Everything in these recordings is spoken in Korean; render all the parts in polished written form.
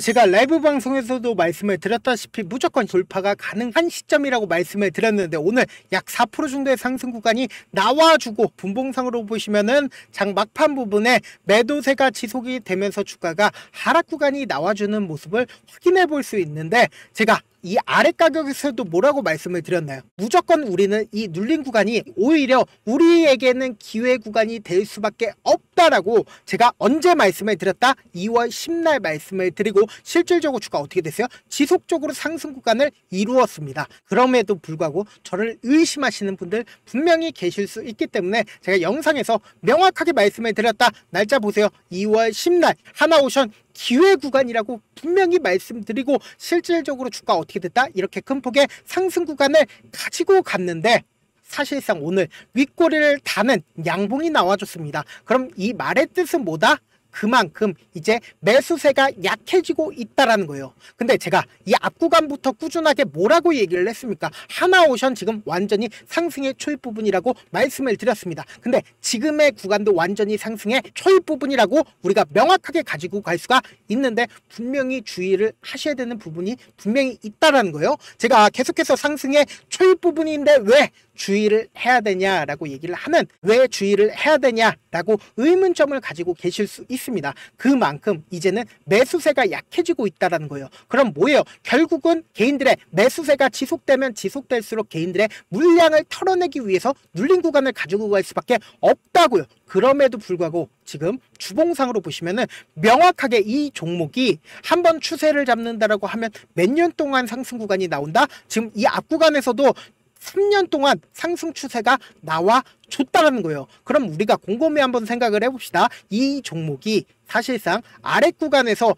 제가 라이브 방송에서도 말씀을 드렸다시피 무조건 돌파가 가능한 시점이라고 말씀을 드렸는데 오늘 약 4% 정도의 상승 구간이 나와주고 분봉상으로 보시면은 장 막판 부분에 매도세가 지속이 되면서 주가가 하락 구간이 나와주는 모습을 확인해 볼 수 있는데, 제가 이 아래 가격에서도 뭐라고 말씀을 드렸나요? 무조건 우리는 이 눌린 구간이 오히려 우리에게는 기회 구간이 될 수밖에 없다라고 제가 언제 말씀을 드렸다? 2월 10날 말씀을 드리고 실질적으로 주가 어떻게 됐어요? 지속적으로 상승 구간을 이루었습니다. 그럼에도 불구하고 저를 의심하시는 분들 분명히 계실 수 있기 때문에 제가 영상에서 명확하게 말씀을 드렸다. 날짜 보세요. 2월 10날 하나오션 기회 구간이라고 분명히 말씀드리고 실질적으로 주가 어떻게 됐다? 이렇게 큰 폭의 상승 구간을 가지고 갔는데 사실상 오늘 윗꼬리를 다는 양봉이 나와줬습니다. 그럼 이 말의 뜻은 뭐다? 그만큼 이제 매수세가 약해지고 있다라는 거예요. 근데 제가 이 앞구간부터 꾸준하게 뭐라고 얘기를 했습니까? 하나오션 지금 완전히 상승의 초입 부분이라고 말씀을 드렸습니다. 근데 지금의 구간도 완전히 상승의 초입 부분이라고 우리가 명확하게 가지고 갈 수가 있는데 분명히 주의를 하셔야 되는 부분이 분명히 있다라는 거예요. 제가 계속해서 상승의 초입 부분인데 왜 주의를 해야 되냐라고 얘기를 하면, 왜 주의를 해야 되냐라고 의문점을 가지고 계실 수 있습니다. 그만큼 이제는 매수세가 약해지고 있다는 거예요. 그럼 뭐예요? 결국은 개인들의 매수세가 지속되면 지속될수록 개인들의 물량을 털어내기 위해서 눌린 구간을 가지고 갈 수밖에 없다고요. 그럼에도 불구하고 지금 주봉상으로 보시면은 명확하게 이 종목이 한번 추세를 잡는다라고 하면 몇 년 동안 상승 구간이 나온다? 지금 이 앞 구간에서도 3년 동안 상승 추세가 나와줬다는 거예요. 그럼 우리가 곰곰이 한번 생각을 해봅시다. 이 종목이 사실상 아랫 구간에서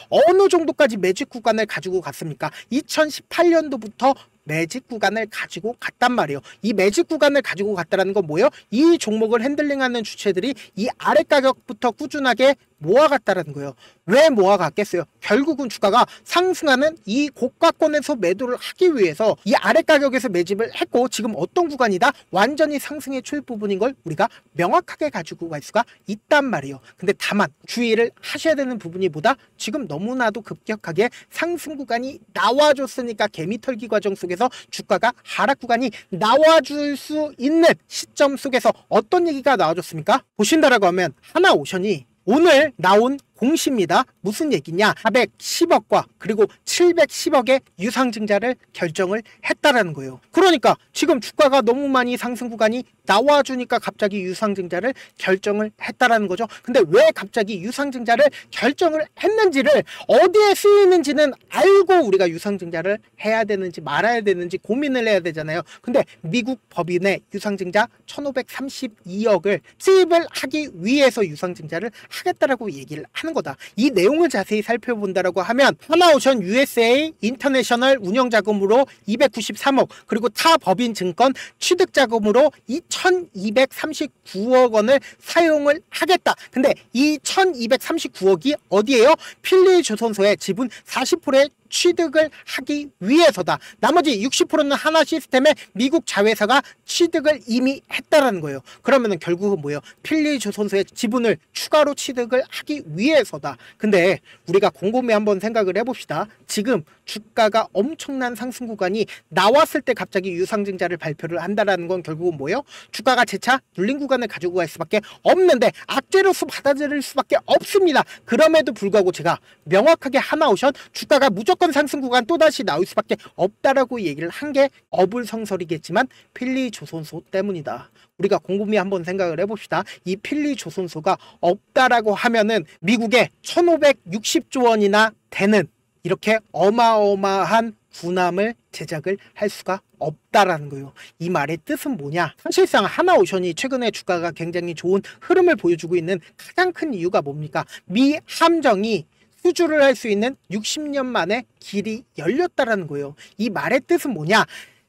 어느 정도까지 매직 구간을 가지고 갔습니까? 2018년도부터 매직 구간을 가지고 갔단 말이에요. 이 매직 구간을 가지고 갔다는 건 뭐예요? 이 종목을 핸들링하는 주체들이 이 아래 가격부터 꾸준하게 모아갔다는 거예요. 왜 모아갔겠어요? 결국은 주가가 상승하는 이 고가권에서 매도를 하기 위해서 이 아래 가격에서 매집을 했고, 지금 어떤 구간이다? 완전히 상승의 초입 부분인 걸 우리가 명확하게 가지고 갈 수가 있단 말이에요. 근데 다만 주의를 하셔야 되는 부분이 뭐다? 지금 너무나도 급격하게 상승 구간이 나와줬으니까 개미털기 과정 속에서 주가가 하락 구간이 나와줄 수 있는 시점 속에서 어떤 얘기가 나와줬습니까? 보신다라고 하면 하나오션이 오늘 나온 공시입니다. 무슨 얘기냐? 410억과 그리고 710억의 유상증자를 결정을 했다라는 거예요. 그러니까 지금 주가가 너무 많이 상승 구간이 나와주니까 갑자기 유상증자를 결정을 했다라는 거죠. 근데 왜 갑자기 유상증자를 결정을 했는지를, 어디에 쓰이는지는 알고 우리가 유상증자를 해야 되는지 말아야 되는지 고민을 해야 되잖아요. 근데 미국 법인의 유상증자 1532억을 수입을 하기 위해서 유상증자를 하겠다라고 얘기를 하는 거다. 이 내용을 자세히 살펴본다라고 하면 하나오션 USA 인터내셔널 운영자금으로 293억, 그리고 타 법인 증권 취득자금으로 1239억 원을 사용을 하겠다. 근데 이 1239억이 어디에요? 필리조선소의 지분 40%의 취득을 하기 위해서다. 나머지 60%는 하나시스템의 미국 자회사가 취득을 이미 했다라는 거예요. 그러면은 결국은 뭐예요? 필리조선소의 지분을 추가로 취득을 하기 위해서다. 근데 우리가 곰곰이 한번 생각을 해봅시다. 지금 주가가 엄청난 상승 구간이 나왔을 때 갑자기 유상증자를 발표를 한다라는 건 결국은 뭐예요? 주가가 재차 눌린 구간을 가지고 갈 수밖에 없는데 악재로서 받아들일 수밖에 없습니다. 그럼에도 불구하고 제가 명확하게 하나오션 주가가 무조건 상승 구간 또다시 나올 수밖에 없다라고 얘기를 한 게 어불성설이겠지만 필리조선소 때문이다. 우리가 곰곰이 한번 생각을 해봅시다. 이 필리조선소가 없다라고 하면은 미국에 1560조 원이나 되는 이렇게 어마어마한 군함을 제작을 할 수가 없다라는 거예요. 이 말의 뜻은 뭐냐? 사실상 하나오션이 최근에 주가가 굉장히 좋은 흐름을 보여주고 있는 가장 큰 이유가 뭡니까? 미 함정이 수주를 할 수 있는 60년 만에 길이 열렸다라는 거예요. 이 말의 뜻은 뭐냐?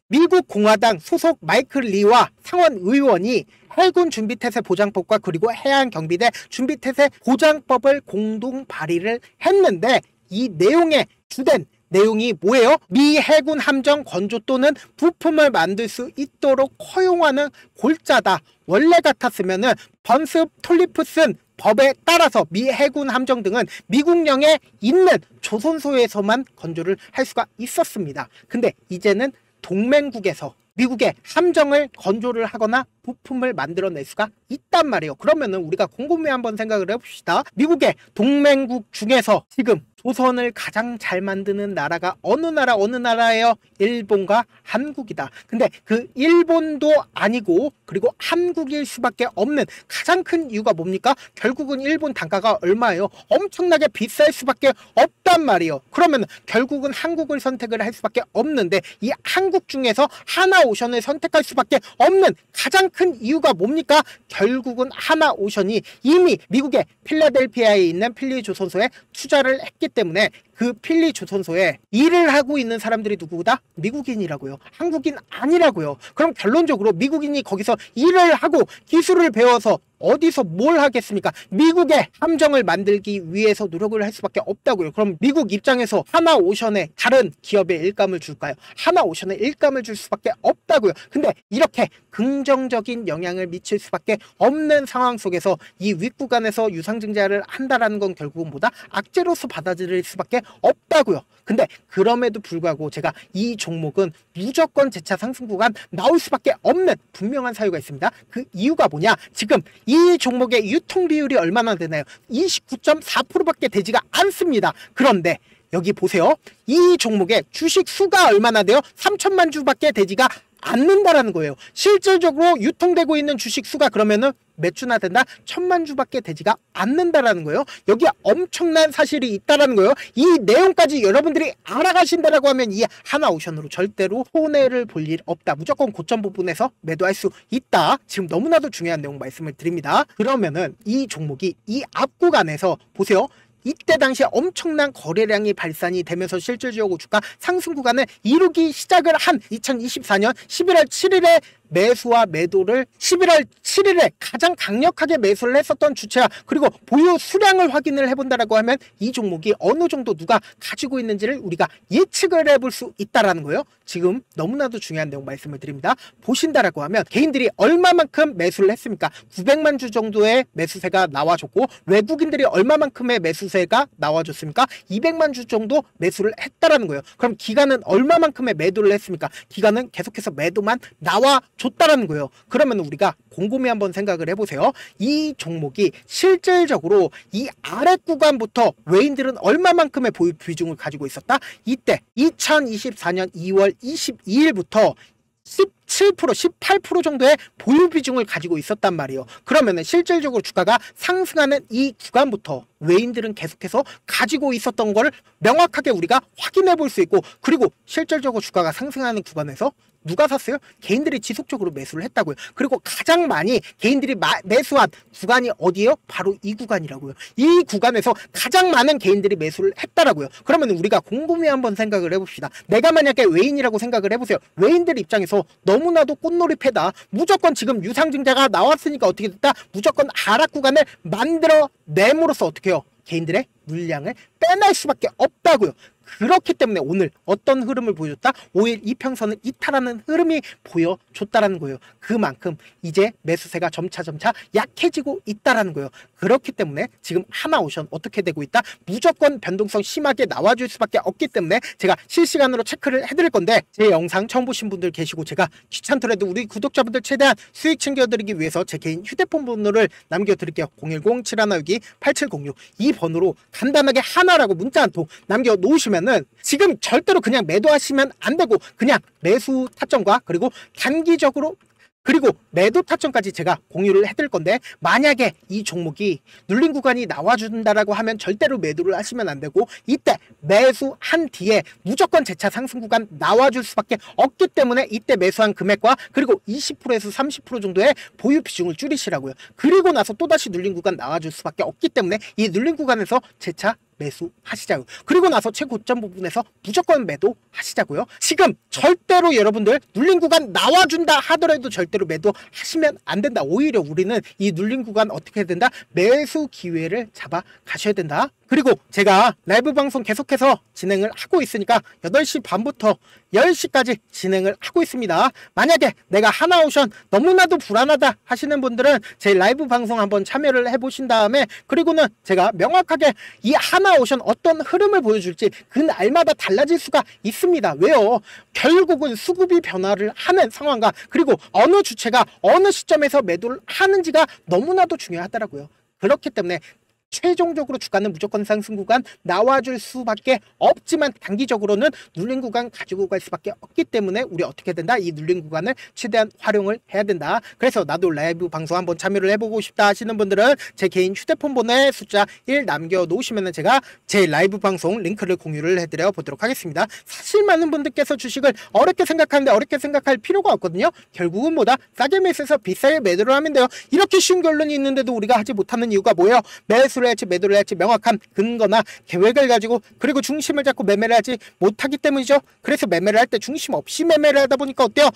미국 공화당 소속 마이클 리와 상원 의원이 해군 준비태세 보장법과 그리고 해안경비대 준비태세 보장법을 공동 발의를 했는데, 이 내용의 주된 내용이 뭐예요? 미 해군 함정 건조 또는 부품을 만들 수 있도록 허용하는 골자다. 원래 같았으면은 번습 톨리프슨 법에 따라서 미 해군 함정 등은 미국령에 있는 조선소에서만 건조를 할 수가 있었습니다. 근데 이제는 동맹국에서 미국의 함정을 건조를 하거나 부품을 만들어낼 수가 있단 말이에요. 그러면은 우리가 곰곰이 한번 생각을 해봅시다. 미국의 동맹국 중에서 지금 조선을 가장 잘 만드는 나라가 어느 나라예요? 일본과 한국이다. 근데 그 일본도 아니고 그리고 한국일 수밖에 없는 가장 큰 이유가 뭡니까? 결국은 일본 단가가 얼마예요? 엄청나게 비쌀 수밖에 없단 말이에요. 그러면 결국은 한국을 선택을 할 수밖에 없는데 이 한국 중에서 하나오션을 선택할 수밖에 없는 가장 큰 이유가 뭡니까? 결국은 하나오션이 이미 미국의 필라델피아에 있는 필리조선소에 투자를 했기 때문에 그 필리조선소에 일을 하고 있는 사람들이 누구다? 미국인이라고요. 한국인 아니라고요. 그럼 결론적으로 미국인이 거기서 일을 하고 기술을 배워서 어디서 뭘 하겠습니까? 미국의 함정을 만들기 위해서 노력을 할 수밖에 없다고요. 그럼 미국 입장에서 하나오션에 다른 기업에 일감을 줄까요? 하나오션에 일감을 줄 수밖에 없다고요. 근데 이렇게 긍정적인 영향을 미칠 수밖에 없는 상황 속에서 이 윗구간에서 유상증자를 한다라는 건 결국은 뭐다? 악재로서 받아들일 수밖에 없다고요. 근데 그럼에도 불구하고 제가 이 종목은 무조건 재차 상승 구간 나올 수밖에 없는 분명한 사유가 있습니다. 그 이유가 뭐냐? 지금 이 종목의 유통 비율이 얼마나 되나요? 29.4%밖에 되지가 않습니다. 그런데 여기 보세요. 이 종목의 주식 수가 얼마나 돼요? 3천만 주밖에 되지가 않는다라는 거예요. 실질적으로 유통되고 있는 주식 수가 그러면은 몇 주나 된다? 1,000만 주밖에 되지가 않는다라는 거예요. 여기에 엄청난 사실이 있다라는 거예요. 이 내용까지 여러분들이 알아가신다라고 하면 이 하나오션으로 절대로 손해를 볼 일 없다. 무조건 고점 부분에서 매도할 수 있다. 지금 너무나도 중요한 내용 말씀을 드립니다. 그러면은 이 종목이 이 앞구간에서 보세요. 이때 당시에 엄청난 거래량이 발산이 되면서 실질적으로 주가 상승 구간을 이루기 시작을 한 2024년 11월 7일에 매수와 매도를 11월 7일에 가장 강력하게 매수를 했었던 주체와 그리고 보유 수량을 확인을 해본다라고 하면 이 종목이 어느 정도 누가 가지고 있는지를 우리가 예측을 해볼 수 있다라는 거예요. 지금 너무나도 중요한 내용 말씀을 드립니다. 보신다라고 하면 개인들이 얼마만큼 매수를 했습니까? 900만 주 정도의 매수세가 나와줬고 외국인들이 얼마만큼의 매수세가 나와줬습니까? 200만 주 정도 매수를 했다라는 거예요. 그럼 기간은 얼마만큼의 매도를 했습니까? 기간은 계속해서 매도만 나와줬다라는 거예요. 그러면 우리가 곰곰이 한번 생각을 해보세요. 이 종목이 실질적으로 이 아래 구간부터 외인들은 얼마만큼의 보유 비중을 가지고 있었다? 이때 2024년 2월 22일부터 17%, 18% 정도의 보유 비중을 가지고 있었단 말이에요. 그러면은 실질적으로 주가가 상승하는 이 구간부터 외인들은 계속해서 가지고 있었던 걸 명확하게 우리가 확인해 볼 수 있고 그리고 실질적으로 주가가 상승하는 구간에서 누가 샀어요? 개인들이 지속적으로 매수를 했다고요. 그리고 가장 많이 개인들이 매수한 구간이 어디예요? 바로 이 구간이라고요. 이 구간에서 가장 많은 개인들이 매수를 했다라고요. 그러면 우리가 곰곰이 한번 생각을 해봅시다. 내가 만약에 외인이라고 생각을 해보세요. 외인들 입장에서 너무나도 꽃놀이패다. 무조건 지금 유상증자가 나왔으니까 어떻게 됐다? 무조건 하락 구간을 만들어 내므로써 어떻게 해요? 개인들의 물량을 빼낼 수밖에 없다고요. 그렇기 때문에 오늘 어떤 흐름을 보여줬다? 5일 이평선을 이탈하는 흐름이 보여줬다라는 거예요. 그만큼 이제 매수세가 점차 약해지고 있다라는 거예요. 그렇기 때문에 지금 하나오션 어떻게 되고 있다? 무조건 변동성 심하게 나와줄 수밖에 없기 때문에 제가 실시간으로 체크를 해드릴 건데 제 영상 처음 보신 분들 계시고 제가 귀찮더라도 우리 구독자분들 최대한 수익 챙겨드리기 위해서 제 개인 휴대폰 번호를 남겨드릴게요. 010-7162-8706 이 번호로 간단하게 하나라고 문자 한 통 남겨놓으시면은 지금 절대로 그냥 매도하시면 안 되고 그냥 매수 타점과 그리고 단기적으로 그리고 매도 타점까지 제가 공유를 해드릴 건데 만약에 이 종목이 눌린 구간이 나와준다라고 하면 절대로 매도를 하시면 안 되고 이때 매수한 뒤에 무조건 재차 상승 구간 나와줄 수밖에 없기 때문에 이때 매수한 금액과 그리고 20%에서 30% 정도의 보유 비중을 줄이시라고요. 그리고 나서 또다시 눌린 구간 나와줄 수밖에 없기 때문에 이 눌린 구간에서 재차 매수하시자고요. 그리고 나서 최고점 부분에서 무조건 매도하시자고요. 지금 절대로 여러분들 눌린 구간 나와준다 하더라도 절대로 매도하시면 안 된다. 오히려 우리는 이 눌린 구간 어떻게 해야 된다? 매수 기회를 잡아 가셔야 된다. 그리고 제가 라이브 방송 계속해서 진행을 하고 있으니까 8시 반부터 10시까지 진행을 하고 있습니다. 만약에 내가 하나오션 너무나도 불안하다 하시는 분들은 제 라이브 방송 한번 참여를 해보신 다음에, 그리고는 제가 명확하게 이 하나오션 어떤 흐름을 보여줄지 그 날마다 달라질 수가 있습니다. 왜요? 결국은 수급이 변화를 하는 상황과 그리고 어느 주체가 어느 시점에서 매도를 하는지가 너무나도 중요하더라고요. 그렇기 때문에 최종적으로 주가는 무조건 상승 구간 나와줄 수밖에 없지만 단기적으로는 눌린 구간 가지고 갈 수밖에 없기 때문에 우리 어떻게 된다? 이 눌린 구간을 최대한 활용을 해야 된다. 그래서 나도 라이브 방송 한번 참여를 해보고 싶다 하시는 분들은 제 개인 휴대폰 번호에 숫자 1 남겨놓으시면 제가 제 라이브 방송 링크를 공유를 해드려 보도록 하겠습니다. 사실 많은 분들께서 주식을 어렵게 생각하는데 어렵게 생각할 필요가 없거든요. 결국은 뭐다? 싸게 매수해서 비싸게 매도를 하면 돼요. 이렇게 쉬운 결론이 있는데도 우리가 하지 못하는 이유가 뭐예요? 매수를 할지 매도를 할지 명확한 근거나 계획을 가지고 그리고 중심을 잡고 매매를 하지 못하기 때문이죠. 그래서 매매를 할 때 중심 없이 매매를 하다 보니까 어때요?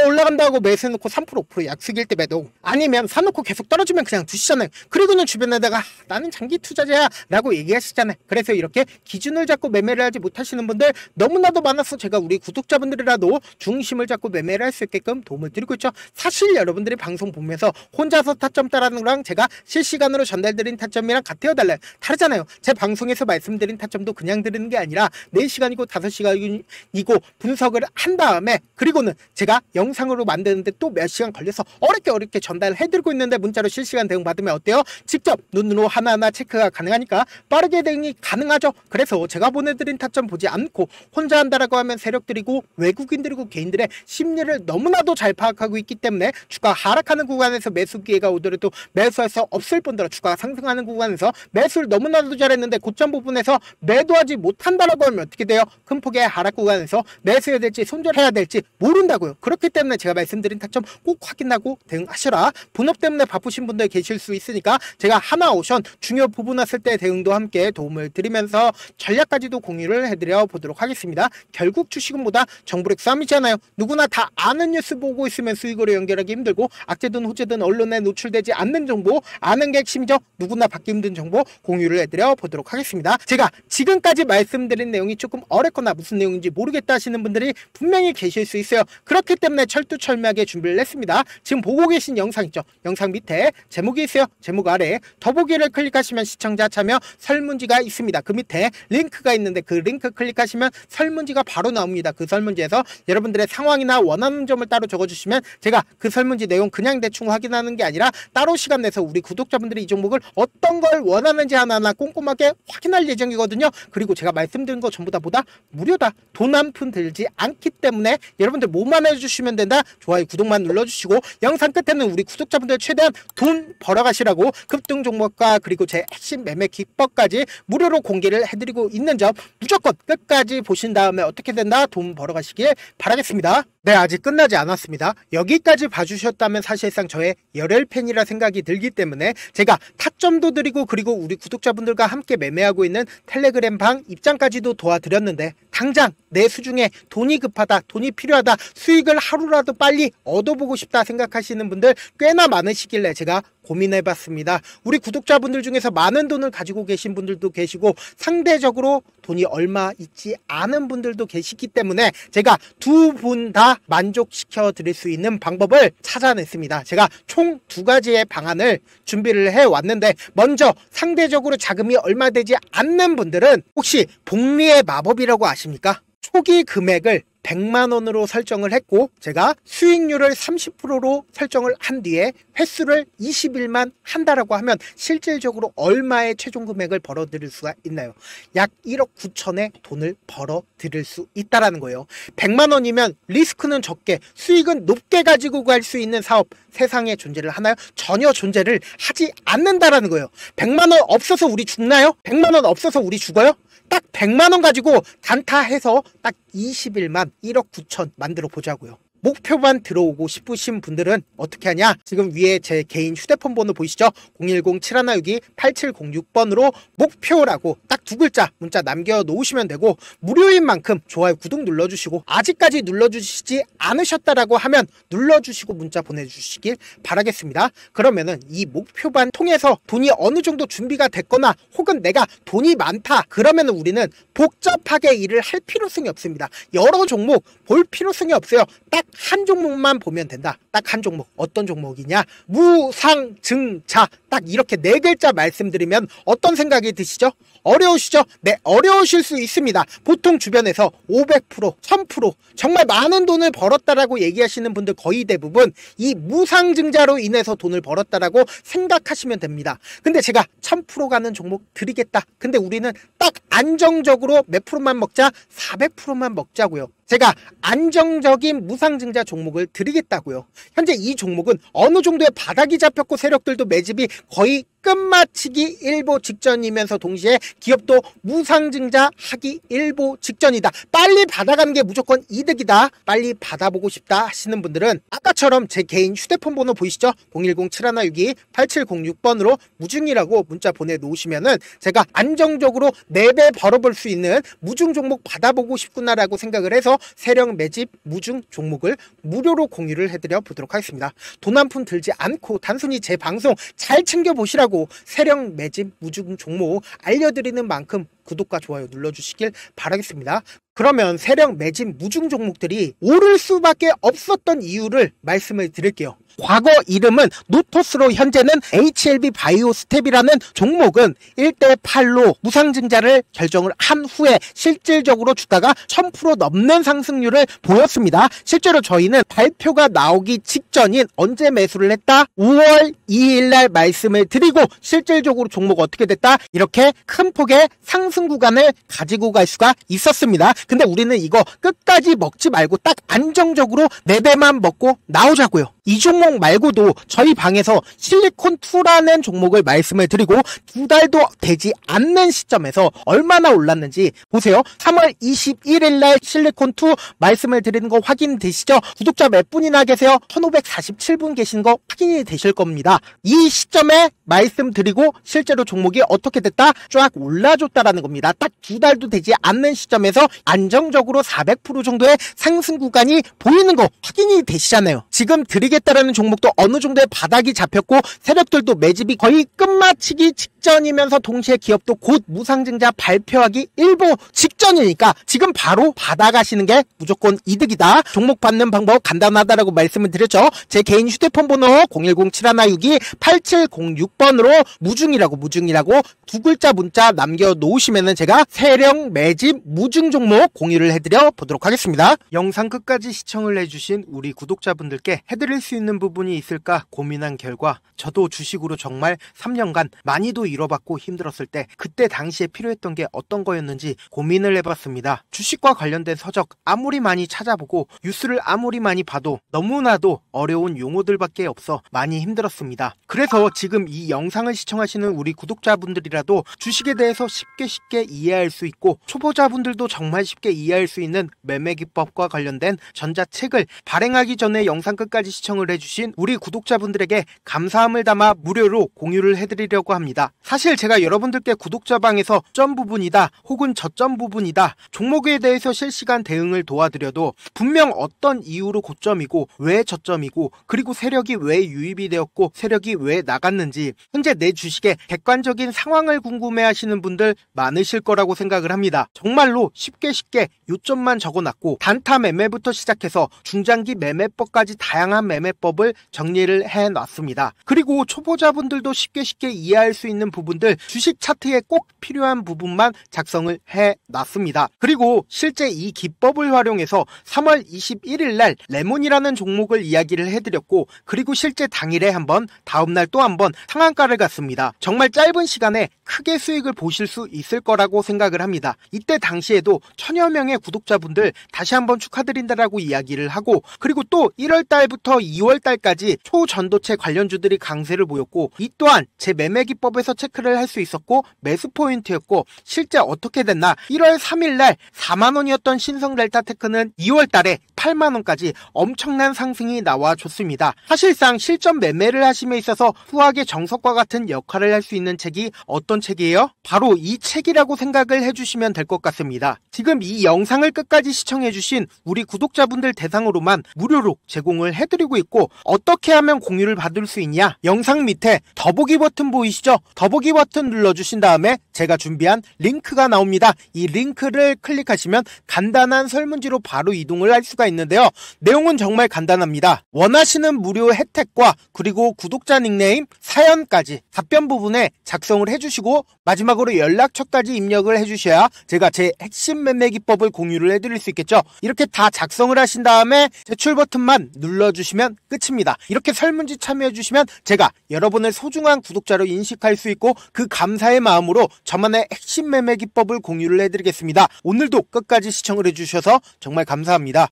올라간다고 매수해놓고 3% 5% 약수기일 때 매도, 아니면 사놓고 계속 떨어지면 그냥 두시잖아요. 그리고는 주변에다가 나는 장기 투자자야 라고 얘기하시잖아요. 그래서 이렇게 기준을 잡고 매매를 하지 못하시는 분들 너무나도 많아서 제가 우리 구독자분들이라도 중심을 잡고 매매를 할 수 있게끔 도움을 드리고 있죠. 사실 여러분들이 방송 보면서 혼자서 타점 따라하는 거랑 제가 실시간으로 전달드린 타점이랑 같아요, 달라요? 다르잖아요. 제 방송에서 말씀드린 타점도 그냥 드리는 게 아니라 4시간이고 5시간이고 분석을 한 다음에, 그리고는 제가 영상으로 만드는데 또 몇 시간 걸려서 어렵게 전달해드리고 있는데 문자로 실시간 대응 받으면 어때요? 직접 눈으로 하나하나 체크가 가능하니까 빠르게 대응이 가능하죠. 그래서 제가 보내드린 타점 보지 않고 혼자 한다라고 하면 세력들이고 외국인들이고 개인들의 심리를 너무나도 잘 파악하고 있기 때문에 주가 하락하는 구간에서 매수 기회가 오더라도 매수할 수 없을 뿐더러 주가가 상승하는 구간에서 매수를 너무나도 잘했는데 고점 부분에서 매도하지 못한다라고 하면 어떻게 돼요? 큰 폭의 하락 구간에서 매수해야 될지 손절해야 될지 모른다고요. 그렇기 때문에 제가 말씀드린 타점 꼭 확인하고 대응하셔라. 본업 때문에 바쁘신 분들 계실 수 있으니까 제가 하나오션 중요 부분 왔을 때 대응도 함께 도움을 드리면서 전략까지도 공유를 해드려 보도록 하겠습니다. 결국 주식은 뭐다? 정부력 싸움이잖아요. 누구나 다 아는 뉴스 보고 있으면 수익으로 연결하기 힘들고 악재든 호재든 언론에 노출되지 않는 정보, 아는 게 핵심이죠. 누구나 받기 힘든 정보 공유를 해드려 보도록 하겠습니다. 제가 지금까지 말씀드린 내용이 조금 어렵거나 무슨 내용인지 모르겠다 하시는 분들이 분명히 계실 수 있어요. 그렇기 때문에 철두철미하게 준비를 했습니다. 지금 보고 계신 영상 있죠? 영상 밑에 제목이 있어요. 제목 아래 더보기를 클릭하시면 시청자 참여 설문지가 있습니다. 그 밑에 링크가 있는데 그 링크 클릭하시면 설문지가 바로 나옵니다. 그 설문지에서 여러분들의 상황이나 원하는 점을 따로 적어주시면 제가 그 설문지 내용 그냥 대충 확인하는 게 아니라 따로 시간 내서 우리 구독자분들이 이 종목을 어떤 걸 원하는지 하나하나 꼼꼼하게 확인할 예정이거든요. 그리고 제가 말씀드린 거 전부 다 뭐다? 무료다. 돈 한 푼 들지 않기 때문에 여러분들 뭐만 해주시면 된다. 좋아요, 구독만 눌러주시고 영상 끝에는 우리 구독자분들 최대한 돈 벌어가시라고 급등 종목과 그리고 제 핵심 매매 기법까지 무료로 공개를 해드리고 있는 점 무조건 끝까지 보신 다음에 어떻게 된다? 돈 벌어가시길 바라겠습니다. 네, 아직 끝나지 않았습니다. 여기까지 봐주셨다면 사실상 저의 열혈 팬이라 생각이 들기 때문에 제가 타점도 드리고 그리고 우리 구독자분들과 함께 매매하고 있는 텔레그램 방 입장까지도 도와드렸는데 당장 내 수중에 돈이 급하다, 돈이 필요하다, 수익을 하루라도 빨리 얻어보고 싶다 생각하시는 분들 꽤나 많으시길래 제가 고민해봤습니다. 우리 구독자분들 중에서 많은 돈을 가지고 계신 분들도 계시고 상대적으로 돈이 얼마 있지 않은 분들도 계시기 때문에 제가 두 분 다 만족시켜 드릴 수 있는 방법을 찾아냈습니다. 제가 총 2가지의 방안을 준비를 해왔는데 먼저 상대적으로 자금이 얼마 되지 않는 분들은 혹시 복리의 마법이라고 아십니까? 초기 금액을 100만원으로 설정을 했고 제가 수익률을 30%로 설정을 한 뒤에 횟수를 20일만 한다라고 하면 실질적으로 얼마의 최종 금액을 벌어들일 수가 있나요? 약 1억 9천의 돈을 벌어들일 수 있다라는 거예요. 100만원이면 리스크는 적게 수익은 높게 가지고 갈 수 있는 사업 세상에 존재를 하나요? 전혀 존재를 하지 않는다라는 거예요. 100만원 없어서 우리 죽나요? 100만원 없어서 우리 죽어요? 딱 100만원 가지고 단타해서 딱 20일만 1억 9천 만들어 보자고요. 목표만 들어오고 싶으신 분들은 어떻게 하냐? 지금 위에 제 개인 휴대폰 번호 보이시죠? 010-7162-8706번으로 목표라고 딱 두 글자 문자 남겨놓으시면 되고, 무료인 만큼 좋아요, 구독 눌러주시고, 아직까지 눌러주시지 않으셨다라고 하면 눌러주시고 문자 보내주시길 바라겠습니다. 그러면은 이 목표반 통해서 돈이 어느 정도 준비가 됐거나 혹은 내가 돈이 많다 그러면은 우리는 복잡하게 일을 할 필요성이 없습니다. 여러 종목 볼 필요성이 없어요. 딱 한 종목만 보면 된다. 딱 한 종목. 어떤 종목이냐? 무상증자. 딱 이렇게 네 글자 말씀드리면 어떤 생각이 드시죠? 어려우시죠? 네, 어려우실 수 있습니다. 보통 주변에서 500%, 1000% 정말 많은 돈을 벌었다라고 얘기하시는 분들 거의 대부분 이 무상증자로 인해서 돈을 벌었다라고 생각하시면 됩니다. 근데 제가 1000% 가는 종목 드리겠다. 근데 우리는 딱 안정적으로 몇 프로만 먹자? 400%만 먹자고요. 제가 안정적인 무상증자 종목을 드리겠다고요. 현재 이 종목은 어느 정도의 바닥이 잡혔고 세력들도 매집이 거의 끝마치기 일보 직전이면서 동시에 기업도 무상증자 하기 일보 직전이다. 빨리 받아가는 게 무조건 이득이다. 빨리 받아보고 싶다 하시는 분들은 아까처럼 제 개인 휴대폰 번호 보이시죠? 010-7162-8706번으로 무중이라고 문자 보내놓으시면은 제가 안정적으로 4배 벌어볼 수 있는 무중 종목 받아보고 싶구나라고 생각을 해서 세력 매집 무중 종목을 무료로 공유를 해드려 보도록 하겠습니다. 돈 한 푼 들지 않고 단순히 제 방송 잘 챙겨보시라고 세력 매집 무중 종목 알려드리는 만큼 구독과 좋아요 눌러주시길 바라겠습니다. 그러면 세력 매집 무중 종목들이 오를 수밖에 없었던 이유를 말씀을 드릴게요. 과거 이름은 노토스로 현재는 HLB 바이오스텝이라는 종목은 1대8로 무상증자를 결정을 한 후에 실질적으로 주가가 1000% 넘는 상승률을 보였습니다. 실제로 저희는 발표가 나오기 직전인 언제 매수를 했다? 5월 2일 날 말씀을 드리고 실질적으로 종목 어떻게 됐다? 이렇게 큰 폭의 상승 구간을 가지고 갈 수가 있었습니다. 근데 우리는 이거 끝까지 먹지 말고 딱 안정적으로 4배만 먹고 나오자고요. 이 종목 말고도 저희 방에서 실리콘2라는 종목을 말씀을 드리고 2달도 되지 않는 시점에서 얼마나 올랐는지 보세요. 3월 21일 날 실리콘2 말씀을 드리는 거 확인되시죠? 구독자 몇 분이나 계세요? 1547분 계신 거 확인이 되실 겁니다. 이 시점에 말씀드리고 실제로 종목이 어떻게 됐다? 쫙 올라줬다라는 겁니다. 딱 2달도 되지 않는 시점에서 안정적으로 400% 정도의 상승 구간이 보이는 거 확인이 되시잖아요. 지금 드리겠다라는 종목도 어느 정도의 바닥이 잡혔고 세력들도 매집이 거의 끝마치기 직전이면서 동시에 기업도 곧 무상증자 발표하기 일보 직전이니까 지금 바로 받아가시는 게 무조건 이득이다. 종목 받는 방법 간단하다라고 말씀을 드렸죠. 제 개인 휴대폰 번호 010-7162-8706번으로 무중이라고 두 글자 문자 남겨놓으시면은 제가 세력 매집 무중 종목 공유를 해드려 보도록 하겠습니다. 영상 끝까지 시청을 해주신 우리 구독자분들께 해드릴 수 있는 부분이 있을까 고민한 결과 저도 주식으로 정말 3년간 많이도 잃어봤고 힘들었을 때 그때 당시에 필요했던 게 어떤 거였는지 고민을 해봤습니다. 주식과 관련된 서적 아무리 많이 찾아보고 뉴스를 아무리 많이 봐도 너무나도 어려운 용어들밖에 없어 많이 힘들었습니다. 그래서 지금 이 영상을 시청하시는 우리 구독자분들이라도 주식에 대해서 쉽게 이해할 수 있고 초보자분들도 정말 쉽게 이해할 수 있는 매매 기법과 관련된 전자책을 발행하기 전에 영상 끝까지 시청을 해주신 우리 구독자분들에게 감사함을 담아 무료로 공유를 해드리려고 합니다. 사실 제가 여러분들께 구독자방에서 점 부분이다 혹은 저점 부분이다 종목에 대해서 실시간 대응을 도와드려도 분명 어떤 이유로 고점이고 왜 저점이고 그리고 세력이 왜 유입이 되었고 세력이 왜 나갔는지 현재 내 주식의 객관적인 상황을 궁금해하시는 분들 많으실 거라고 생각을 합니다. 정말로 쉽게 요점만 적어놨고 단타 매매부터 시작해서 중장기 매매법까지 다양한 매매법을 정리를 해놨습니다. 그리고 초보자분들도 쉽게 이해할 수 있는 부분들 주식 차트에 꼭 필요한 부분만 작성을 해놨습니다. 그리고 실제 이 기법을 활용해서 3월 21일 날 레몬이라는 종목을 이야기를 해드렸고 그리고 실제 당일에 한번 다음날 또 한번 상한가를 갔습니다. 정말 짧은 시간에 크게 수익을 보실 수 있을 거라고 생각을 합니다. 이때 당시에도 1000여 명의 구독자분들 다시 한번 축하드린다라고 이야기를 하고 그리고 또 1월 달부터 2월달까지 초전도체 관련주들이 강세를 보였고, 이 또한 제 매매 기법에서 체크를 할 수 있었고 매수 포인트였고, 실제 어떻게 됐나, 1월 3일날 4만원이었던 신성델타테크는 2월달에 8만원까지 엄청난 상승이 나와줬습니다. 사실상 실전 매매를 하심에 있어서 후하게 정석과 같은 역할을 할 수 있는 책이 어떤 책이에요? 바로 이 책이라고 생각을 해주시면 될 것 같습니다. 지금 이 영상을 끝까지 시청해주신 우리 구독자분들 대상으로만 무료로 제공을 해드리고 있고, 어떻게 하면 공유를 받을 수 있냐, 영상 밑에 더보기 버튼 보이시죠? 더보기 버튼 눌러주신 다음에 제가 준비한 링크가 나옵니다. 이 링크를 클릭하시면 간단한 설문지로 바로 이동을 할 수가 있는데요. 내용은 정말 간단합니다. 원하시는 무료 혜택과 그리고 구독자 닉네임, 사연까지 답변 부분에 작성을 해주시고 마지막으로 연락처까지 입력을 해주셔야 제가 제 핵심 매매 기법을 공유를 해드릴 수 있겠죠. 이렇게 다 작성을 하신 다음에 제출 버튼만 눌러주시면 끝입니다. 이렇게 설문지 참여해주시면 제가 여러분을 소중한 구독자로 인식할 수 있고, 그 감사의 마음으로 저만의 핵심 매매 기법을 공유를 해드리겠습니다. 오늘도 끝까지 시청을 해주셔서 정말 감사합니다.